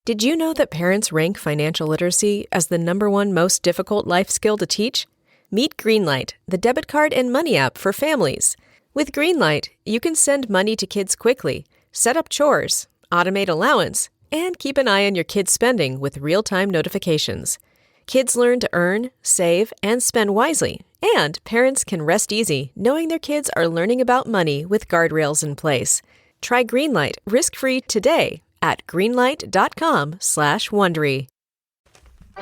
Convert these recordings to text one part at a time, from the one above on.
Did you know that parents rank financial literacy as the #1 most difficult life skill to teach? Meet Greenlight, the debit card and money app for families. With Greenlight, you can send money to kids quickly, set up chores, automate allowance, and keep an eye on your kids' spending with real-time notifications. Kids learn to earn, save, and spend wisely, and parents can rest easy knowing their kids are learning about money with guardrails in place. Try Greenlight risk-free today at greenlight.com/Wondery. I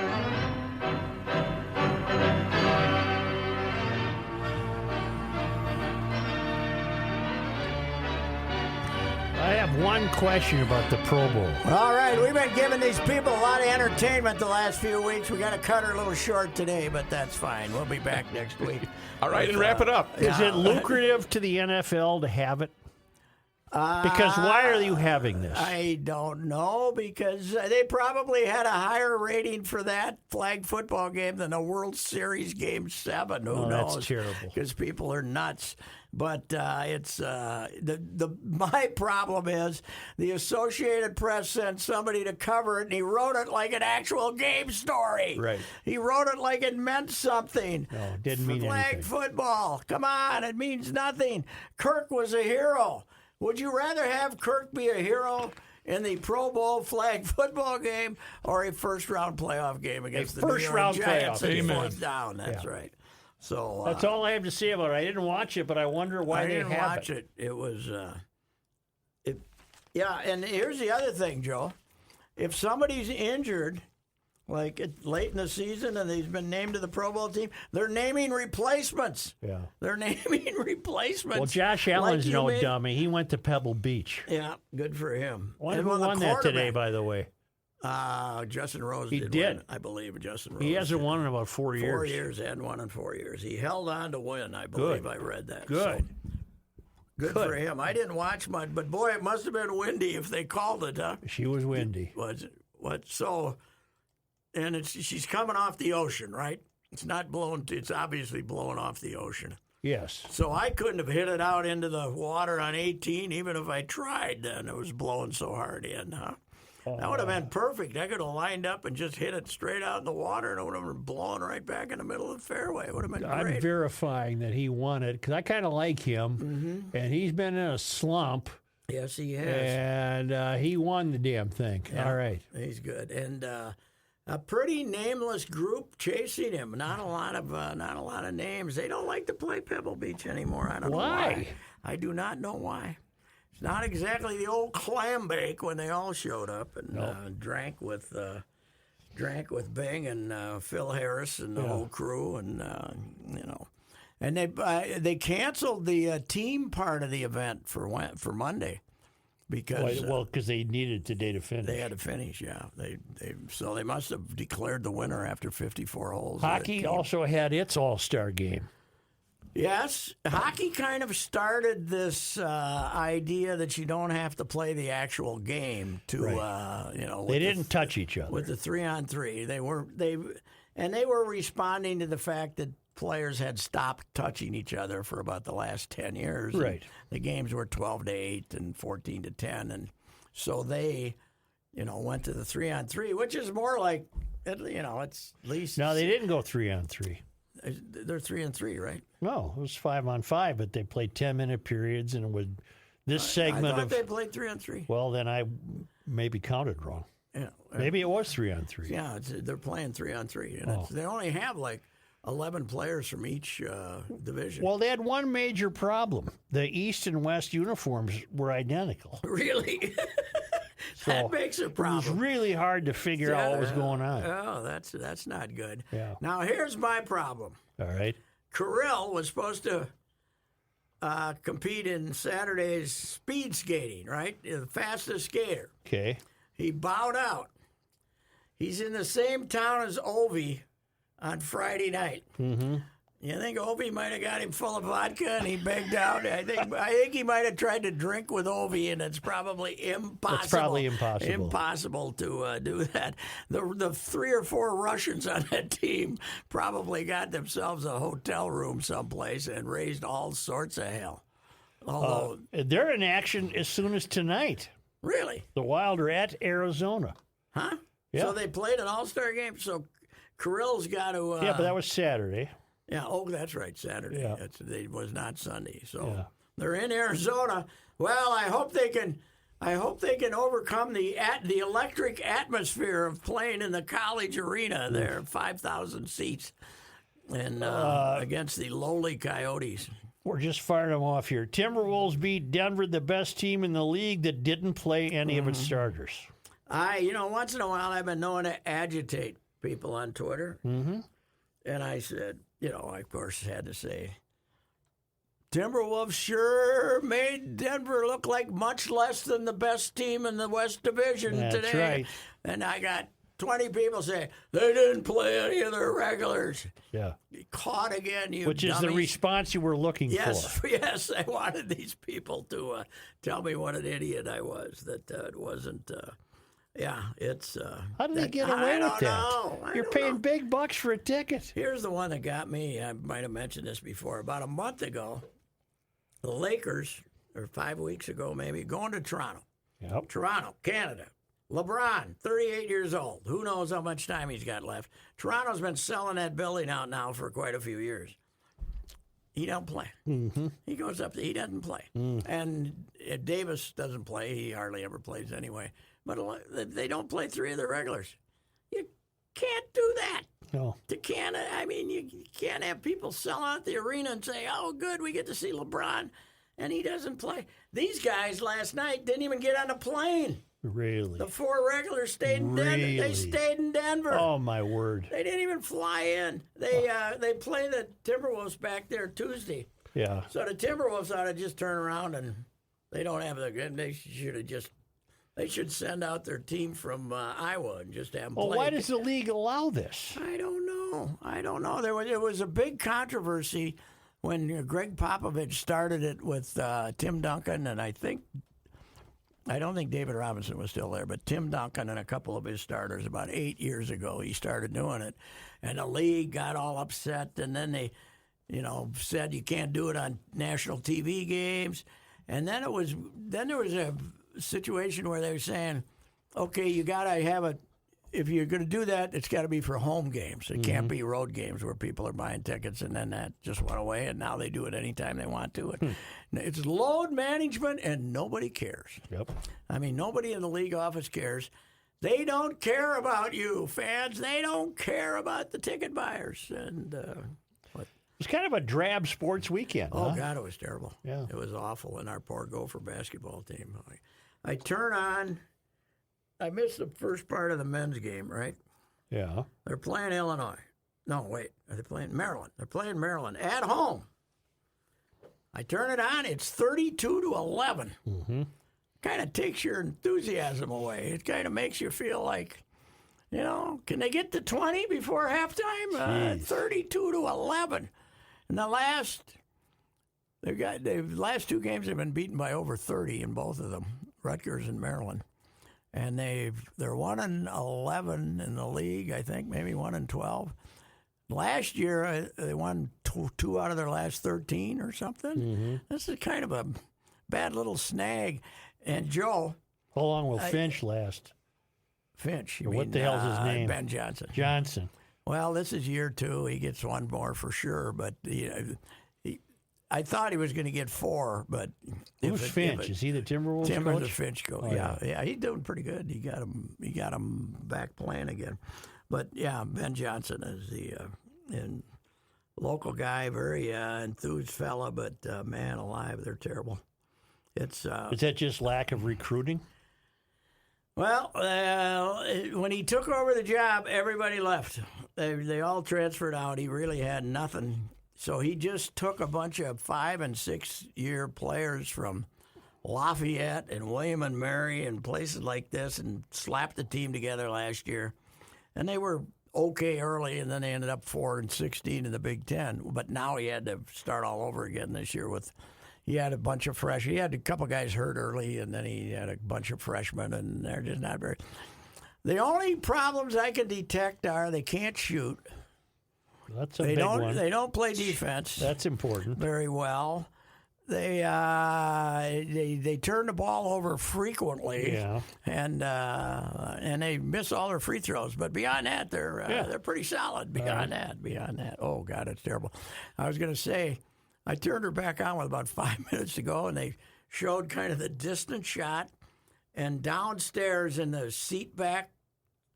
have one question about the Pro Bowl. All right, we've been giving these people a lot of entertainment the last few weeks. We got to cut her a little short today, but that's fine. We'll be back next week. All right, and wrap it up. Is it lucrative to the NFL to have it? Because why are you having this? I don't know, because they probably had a higher rating for that flag football game than a World Series Game 7. Who knows? That's terrible. Because people are nuts. But it's my problem is the Associated Press sent somebody to cover it, and he wrote it like an actual game story. Right. He wrote it like it meant something. No, it didn't mean flag anything. football. Come on, it means nothing. Kirk was a hero. Would you rather have Kirk be a hero in the Pro Bowl flag football game or a first-round playoff game against the New York Giants? Amen. Fourth down. That's right. So that's all I have to say about it. I didn't watch it, but I wonder why they have it. I didn't watch it. It was, yeah. And here's the other thing, Joe. If somebody's injured, like late in the season, and he's been named to the Pro Bowl team, they're naming replacements. Yeah. They're naming replacements. Well, Josh Allen's like no dummy. He went to Pebble Beach. Yeah, good for him. Who And won that today, by the way? Justin Rose He did. did. Win, I believe Justin Rose. He hasn't did. won in about 4 years. 4 years. Hadn't won in 4 years. He held on to win. I believe I read that. Good. So, good for him. I didn't watch much, but boy, it must have been windy if they called it, huh? She was windy. Was it? What? So, and she's coming off the ocean, right? It's not blowing. It's obviously blowing off the ocean. Yes. So I couldn't have hit it out into the water on 18, even if I tried. Then it was blowing so hard in, huh? That would have been perfect. I could have lined up and just hit it straight out in the water, and it would have been blowing right back in the middle of the fairway. It would have been great. I'm verifying that he won it because I kind of like him, and he's been in a slump. Yes, he has. And he won the damn thing. Yeah, all right. He's good. And a pretty nameless group chasing him. Not a lot of names. They don't like to play Pebble Beach anymore. I don't know why. I do not know why. It's not exactly the old clam bake when they all showed up and drank with Bing and Phil Harris and the whole crew, and and they canceled the team part of the event for Monday because because they needed today to finish. They had to finish. Yeah, so they must have declared the winner after 54 holes. Hockey also had its All-Star game. Yes, hockey kind of started this idea that you don't have to play the actual game to, They didn't touch each other with the 3-on-3. They were responding to the fact that players had stopped touching each other for about the last 10 years. Right. The games were 12-8 and 14-10, and so they, went to the 3-on-3, which is more like, it's at least. No, they didn't go 3-on-3. They're 3-on-3, right? No, it was 5-on-5, but they played 10-minute periods, and it would this segment I thought of they played 3-on-3. Well, then I maybe counted wrong. Yeah, maybe it was 3-on-3. Yeah, they're playing 3-on-3, and they only have like 11 players from each division. Well, they had one major problem: the East and West uniforms were identical. Really? That makes a problem. It was really hard to figure out what was going on. Oh, that's not good. Yeah. Now, here's my problem. All right. Kirill was supposed to compete in Saturday's speed skating, right? The fastest skater. Okay. He bowed out. He's in the same town as Ovi on Friday night. Mm-hmm. You think Ovi might have got him full of vodka and he begged out? I think he might have tried to drink with Ovi, and it's probably impossible. It's probably impossible. Impossible to do that. The 3 or 4 Russians on that team probably got themselves a hotel room someplace and raised all sorts of hell. They're in action as soon as tonight. Really? The Wild are at Arizona. Huh? Yeah. So they played an all-star game. So Kirill's got to. Yeah, but that was Saturday. Yeah. Oh, that's right. Saturday. Yeah. It was not Sunday. So Yeah. they're in Arizona. Well, I hope they can overcome the electric atmosphere of playing in the college arena there, 5,000 seats, and against the lowly Coyotes. We're just firing them off here. Timberwolves beat Denver, the best team in the league that didn't play any of its starters. Once in a while I've been known to agitate people on Twitter. Mm-hmm. And I said, I of course had to say, Timberwolves sure made Denver look like much less than the best team in the West Division That's today. right. And I got 20 people say, they didn't play any of their regulars. Yeah. Caught again, you Which is the dummies. response you were looking for. Yes, I wanted these people to tell me what an idiot I was, that it wasn't, it's... How did they get away with that? I You're don't paying know. big bucks for a ticket. Here's the one that got me. I might have mentioned this before. About a month ago, the Lakers, or 5 weeks ago maybe, going to Toronto. Yep. Toronto, Canada. LeBron, 38 years old. Who knows how much time he's got left. Toronto's been selling that building out now for quite a few years. He don't play. Mm-hmm. He goes up. He doesn't play. And Davis doesn't play. He hardly ever plays anyway. But they don't play three of their regulars. You can't do that. No. You can't have people sell out the arena and say, oh, good, we get to see LeBron. And he doesn't play. These guys last night didn't even get on a plane. Really? The four regulars stayed in Denver. Really? They stayed in Denver. Oh, my word. They didn't even fly in. They play the Timberwolves back there Tuesday. Yeah. So the Timberwolves ought to just turn around, and they don't have they should send out their team from Iowa and just have them play. Well, why does the league allow this? I don't know. There was a big controversy when Greg Popovich started it with Tim Duncan, and I don't think David Robinson was still there, but Tim Duncan and a couple of his starters about 8 years ago, he started doing it. And the league got all upset, and then they, said you can't do it on national TV games. And then there was a situation where they were saying, okay, you got to have it. If you're going to do that, it's got to be for home games. It can't be road games where people are buying tickets, and then that just went away, and now they do it anytime they want to. It's load management, and nobody cares. Yep. Nobody in the league office cares. They don't care about you, fans. They don't care about the ticket buyers. And It's kind of a drab sports weekend. oh, huh? God, it was terrible. Yeah. It was awful, and our poor Gopher basketball team. I turn on. I missed the first part of the men's game, right? Yeah. They're playing Illinois. No, wait. Are they playing Maryland? They're playing Maryland at home. I turn it on. It's 32-11. Mm-hmm. Kind of takes your enthusiasm away. It kind of makes you feel like, can they get to 20 before halftime? 32-11. And the last two games have been beaten by over 30 in both of them, Rutgers and Maryland. And they're 1-11 in the league, I think, maybe 1-12. Last year, they won two out of their last 13 or something. Mm-hmm. This is kind of a bad little snag. And Joe. How long will Finch last? Finch. What the hell's his name? Ben Johnson. Johnson. Well, this is year 2. He gets one more for sure, but I thought he was going to get 4, but Who's Finch? Is he the Timberwolves Tim coach? the Finch coach. Oh, yeah, he's doing pretty good. He got him back playing again. But yeah, Ben Johnson is the local guy, very enthused fella, but man alive, they're terrible. It's is that just lack of recruiting? Well, when he took over the job, everybody left. They all transferred out. He really had nothing. So he just took a bunch of 5- and 6-year players from Lafayette and William and Mary and places like this and slapped the team together last year. And they were okay early, and then they ended up 4-16 in the Big Ten. But now he had to start all over again this year he had a bunch of he had a couple guys hurt early, and then he had a bunch of freshmen, and they're just not very. The only problems I can detect are they can't shoot. That's a big one. They don't play defense. That's important. Very well. they turn the ball over frequently, Yeah. and they miss all their free throws. But beyond that, they're pretty solid. Beyond that, oh God, it's terrible. I was going to say, I turned her back on with about 5 minutes to go, and they showed kind of the distant shot, and downstairs in the seat back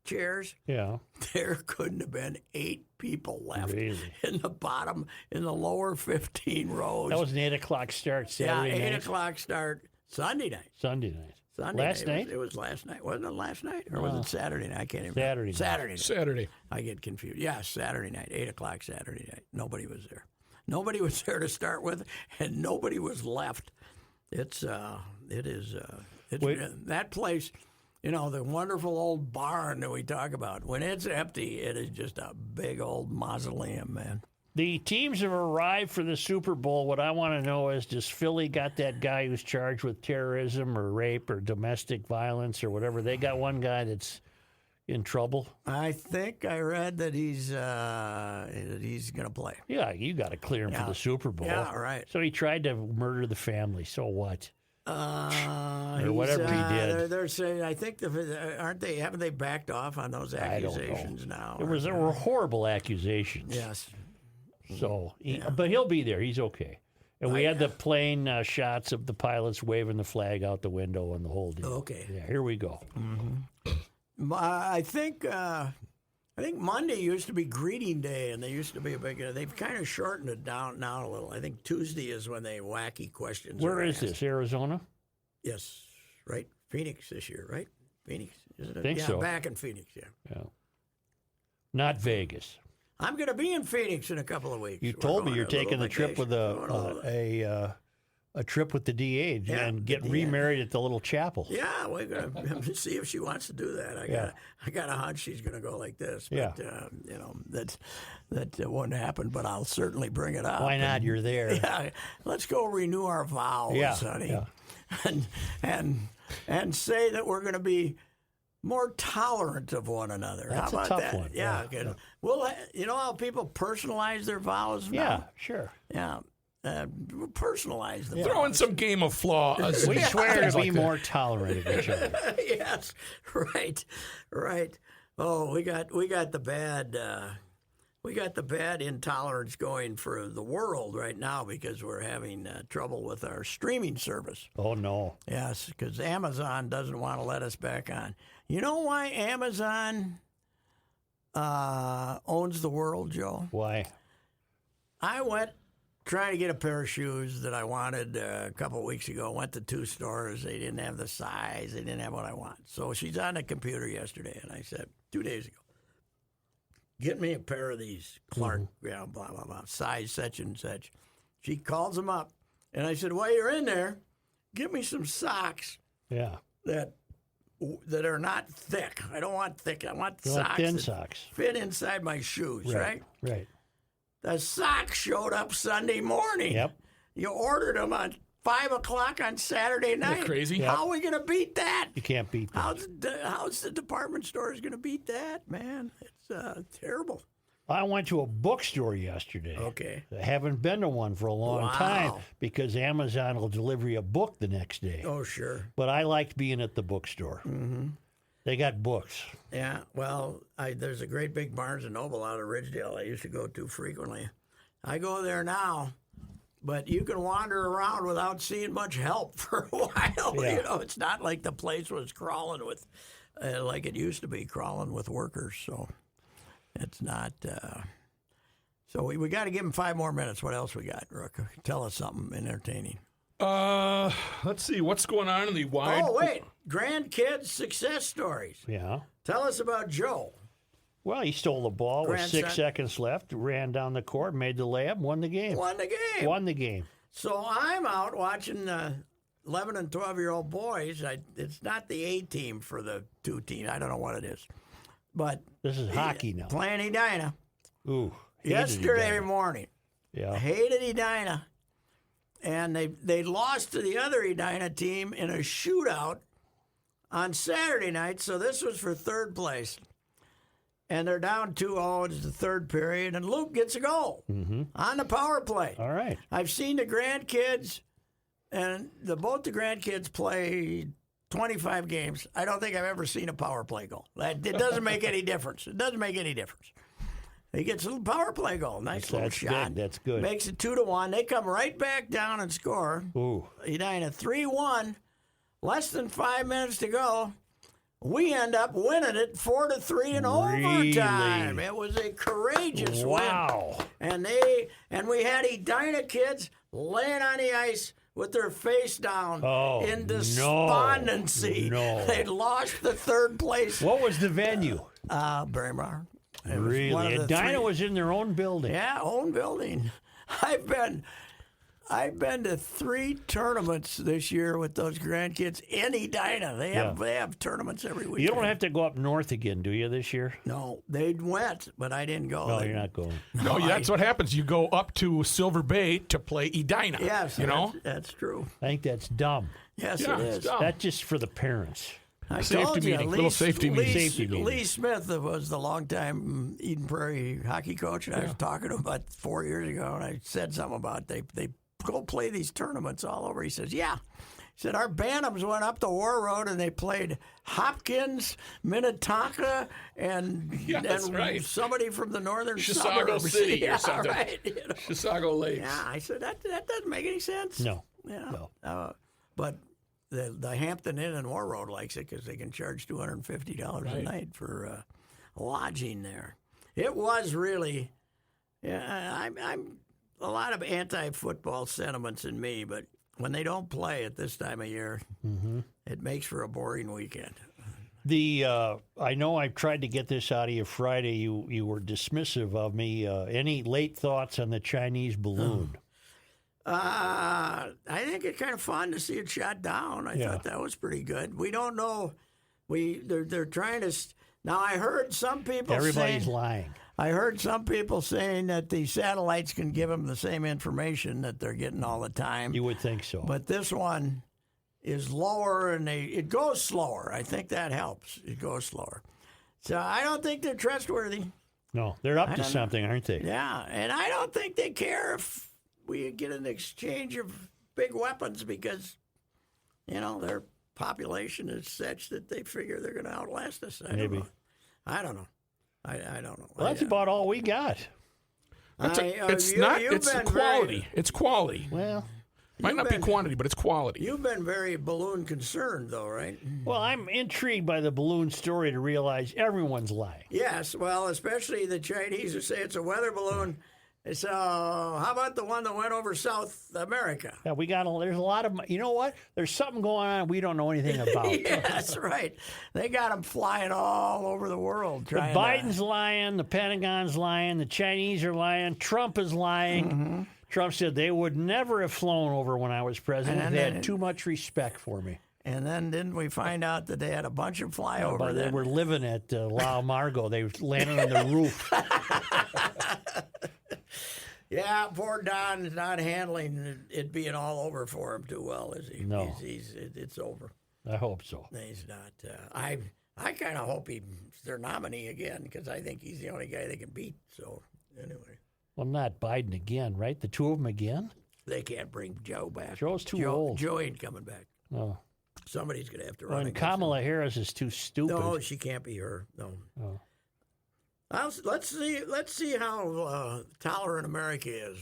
chairs, Yeah. there couldn't have been 8 people left Really? in the lower 15 rows. That was an 8 o'clock start Saturday night. 8 o'clock start Sunday night. Sunday night. Last night? It was last night. Wasn't it last night? Or was it Saturday night? I can't even remember. Saturday night. Saturday. I get confused. Yeah, Saturday night, 8 o'clock Saturday night. Nobody was there. Nobody was there to start with, and nobody was left. It's that place, the wonderful old barn that we talk about. When it's empty, it is just a big old mausoleum, man. The teams have arrived for the Super Bowl. What I want to know is, does Philly got that guy who's charged with terrorism or rape or domestic violence or whatever? They got one guy that's in trouble. I think I read that he's going to play. Yeah, you got to clear him for the Super Bowl. Yeah, right. So he tried to murder the family. So what? Or whatever he did. They're saying, I think, haven't they backed off on those accusations now? There were horrible accusations. Yes. So, but he'll be there. He's okay. And we had the plane shots of the pilots waving the flag out the window and the whole deal. Okay. Yeah, here we go. I think Monday used to be greeting day, and they used to be a big. They've kind of shortened it down now a little. I think Tuesday is when they wacky questions. Where are is asked. this? Arizona? Yes, right. Phoenix this year, right? Phoenix. Isn't it? Think so. Back in Phoenix. Yeah. Yeah. Not Vegas. I'm going to be in Phoenix in a couple of weeks. You We're told me going you're on a taking little the trip with a trip with the DA and get remarried at the little chapel. Yeah, we're going to see if she wants to do that. I got a hunch she's going to go like this. But, that won't happen, but I'll certainly bring it up. Why not? You're there. Yeah, let's go renew our vows, honey. Yeah. And say that we're going to be more tolerant of one another. That's How a about tough that? one. Yeah. Yeah. Well, you know how people personalize their vows now? Yeah, sure. Yeah. Personalize them. Throw in some game of flaws. We swear to Things be like that. more tolerant of each other. Yes, right. Oh, we got the bad intolerance going for the world right now because we're having trouble with our streaming service. Oh, no. Yes, because Amazon doesn't want to let us back on. You know why Amazon owns the world, Joe? Why? I went trying to get a pair of shoes that I wanted a couple of weeks ago. Went to 2 stores. They didn't have the size. They didn't have what I want. So she's on the computer yesterday, and I said, 2 days ago, get me a pair of these Clark, blah, blah, blah, size such and such. She calls them up, and I said, while you're in there, get me some socks Yeah. that are not thick. I don't want thick. I want You socks want thin that socks. fit inside my shoes, right? Right. The socks showed up Sunday morning. Yep. You ordered them on 5 o'clock on Saturday night. crazy? How are we going to beat that? You can't beat that. How's the department stores going to beat that, man? It's terrible. I went to a bookstore yesterday. Okay. I haven't been to one for a long Wow. time because Amazon will deliver you a book the next day. Oh, sure. But I liked being at the bookstore. Mm-hmm. They got books. Yeah, well, there's a great big Barnes & Noble out of Ridgedale I used to go to frequently. I go there now, but you can wander around without seeing much help for a while. Yeah. It's not like the place was crawling with, like it used to be, crawling with workers. So it's not. So we got to give them 5 more minutes. What else we got, Rook? Tell us something entertaining. Let's see what's going on in the wide. Oh, wait. Grandkids success stories. Yeah. Tell us about Joe. Well, he stole the ball with Grandson. 6 seconds left, ran down the court, made the layup, won the game. Won the game. Won the game. So I'm out watching 11 and 12-year-old boys. It's not the A team for the 2 team. I don't know what it is. But This is hockey now. playing Edina Ooh. hated yesterday Edina. morning. Yeah. Hated Edina. And they lost to the other Edina team in a shootout on Saturday night. So this was for 3rd place. And they're down 2-0. It's the 3rd period. And Luke gets a goal on the power play. All right. I've seen the grandkids and both the grandkids play 25 games. I don't think I've ever seen a power play goal. It doesn't make any difference. It doesn't make any difference. He gets a little power play goal. Nice little shot. Good. That's good. Makes it 2-1. They come right back down and score. Ooh. Edina 3-1. Less than 5 minutes to go. We end up winning it 4-3 in overtime. It was a courageous win. Wow. And we had Edina kids laying on the ice with their face down in despondency. No. They'd lost the third place. What was the venue? Braemar. Really? Edina was in their own building. Yeah, own building. I've been to 3 tournaments this year with those grandkids in Edina. They have tournaments every week. You don't have to go up north again, do you, this year? No, they went, but I didn't go. No, you're not going. No, that's what happens. You go up to Silver Bay to play Edina. Yes, you know that's true. I think that's dumb. Yes, Yeah, it it's is. dumb. That's just for the parents. I Safety told you, meeting, little safety meeting. Safety meeting. Lee Smith was the longtime Eden Prairie hockey coach, and I was talking to him about 4 years ago, and I said something about they go play these tournaments all over. He says, yeah. He said, our Bantams went up the War Road, and they played Hopkins, Minnetonka, and right. somebody from the northern Chisago suburbs. City or something. Right, Chisago Lakes. Yeah, I said, that doesn't make any sense. No. Yeah. No. But the Hampton Inn in War Road likes it because they can charge $250 a night for lodging there. It was really, I'm a lot of anti-football sentiments in me, but when they don't play at this time of year, it makes for a boring weekend. I know I tried to get this out of you Friday. You were dismissive of me. Any late thoughts on the Chinese balloon? I think it's kind of fun to see it shot down. I thought that was pretty good. We don't know. They're trying to. Now I heard some people. Everybody's lying. I heard some people saying that the satellites can give them the same information that they're getting all the time. You would think so. But this one is lower and it goes slower. I think that helps. It goes slower. So I don't think they're trustworthy. No, they're up to something, aren't they? Yeah, and I don't think they care if we get an exchange of big weapons because, their population is such that they figure they're going to outlast us. I don't know. I don't know. Well, that's about all we got. It's quality. Very, it's quality. Well, Might not be quantity, but it's quality. You've been very balloon concerned, though, right? Well, I'm intrigued by the balloon story to realize everyone's lying. Yes, well, especially the Chinese who say it's a weather balloon. So how about the one that went over South America? Yeah, there's a lot of, you know what? There's something going on we don't know anything about. Yeah, that's right. They got them flying all over the world. Biden's lying, the Pentagon's lying, the Chinese are lying, Trump is lying. Mm-hmm. Trump said they would never have flown over when I was president. They had too much respect for me. And then didn't we find out that they had a bunch of flyover? They were living at La Margo. They landed on the roof. Yeah, poor Don is not handling it being all over for him too well, is he? No. It's over. I hope so. He's not. I kind of hope he's their nominee again because I think he's the only guy they can beat. So, anyway. Well, not Biden again, right? The two of them again? They can't bring Joe back. Joe's too old. Joe ain't coming back. Oh. Somebody's going to have to run. And Kamala Harris is too stupid. No, she can't be her. No. Oh. Let's see how tolerant America is.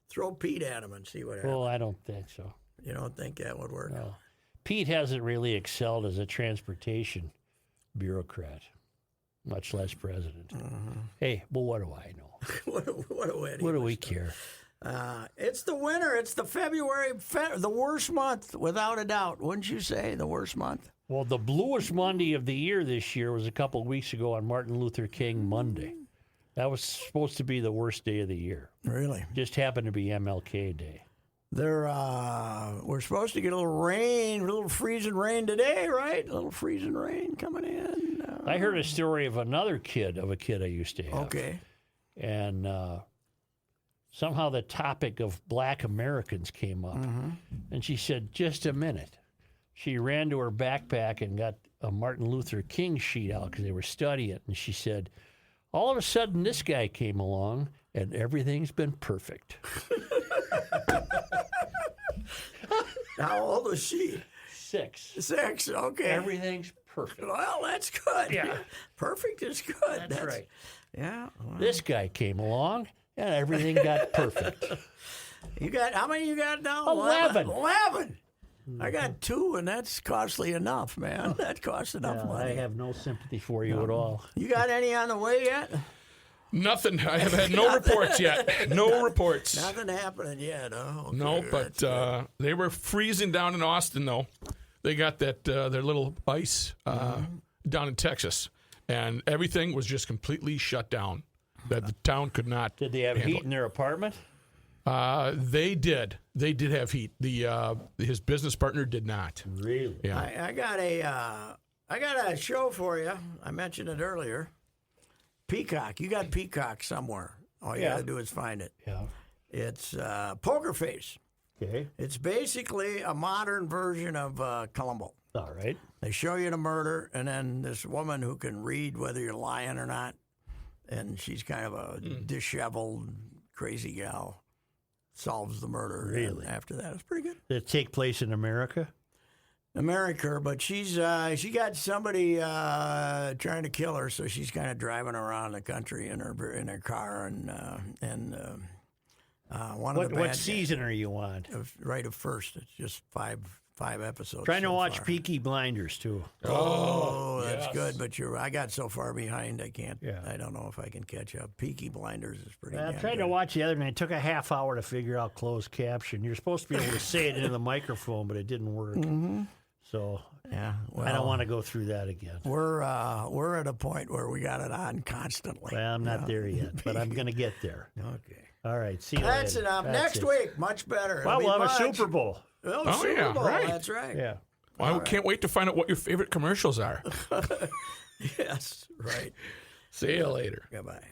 Throw Pete at him and see what happens. Well, I don't think so. You don't think that would work? No. Pete hasn't really excelled as a transportation bureaucrat, much less president. Mm-hmm. Hey, well, what do I know? what do we care? It's the winter. It's the February, the worst month, without a doubt. Wouldn't you say the worst month? Well, the bluest Monday of the year this year was a couple of weeks ago on Martin Luther King Monday. That was supposed to be the worst day of the year. Really? Just happened to be MLK Day. We're supposed to get a little rain, a little freezing rain today, right? A little freezing rain coming in. I heard a story of a kid I used to have. Okay. And somehow the topic of black Americans came up. Mm-hmm. And she said, just a minute. She ran to her backpack and got a Martin Luther King sheet out because they were studying it. And she said, all of a sudden this guy came along and everything's been perfect. How old was she? 6. 6. Okay. Everything's perfect. Well, that's good. Yeah. Perfect is good. That's right. Yeah. Well, This guy came along, and everything got perfect. you got how many you got now? 11. 11. I got 2, and that's costly enough, man. That costs enough money. I have no sympathy for you at all. You got any on the way yet? Nothing. I have had no reports yet. No reports. Nothing happening yet. Oh, okay. No, but they were freezing down in Austin, though. They got that their little ice down in Texas, and everything was just completely shut down. That the town could not. Did they have handle heat in their apartment? They did. They did have heat. His business partner did not. Really? Yeah. I got a show for you. I mentioned it earlier. Peacock. You got Peacock somewhere. All you got to do is find it. Yeah. It's Poker Face. Okay. It's basically a modern version of Columbo. All right. They show you the murder, and then this woman who can read whether you're lying or not, and she's kind of a disheveled, crazy gal, solves the murder. Really? And after that, it's pretty good. Did it take place in America? America, but she got somebody trying to kill her, so she's kind of driving around the country in her car, and one of the What season are you on? right at first. It's just five episodes. Trying to so watch far. Peaky Blinders too. Oh, that's yes. good, but I got so far behind I can't. Yeah. I don't know if I can catch up. Peaky Blinders is pretty. I damn tried good. to watch the other night. It took a half hour to figure out closed caption. You're supposed to be able to say it into the microphone, but it didn't work. So Yeah, well, I don't want to go through that again. We're at a point where we got it on constantly. Well, I'm not there yet, but I'm going to get there. Okay. All right. See you That's later. enough. That's Next it. week, much better. Well, It'll we'll be have a much- Super Bowl. Oh, Oh, Super yeah, Bowl. right. That's right. Yeah. I can't wait to find out what your favorite commercials are. Yes, right. See you later. Goodbye.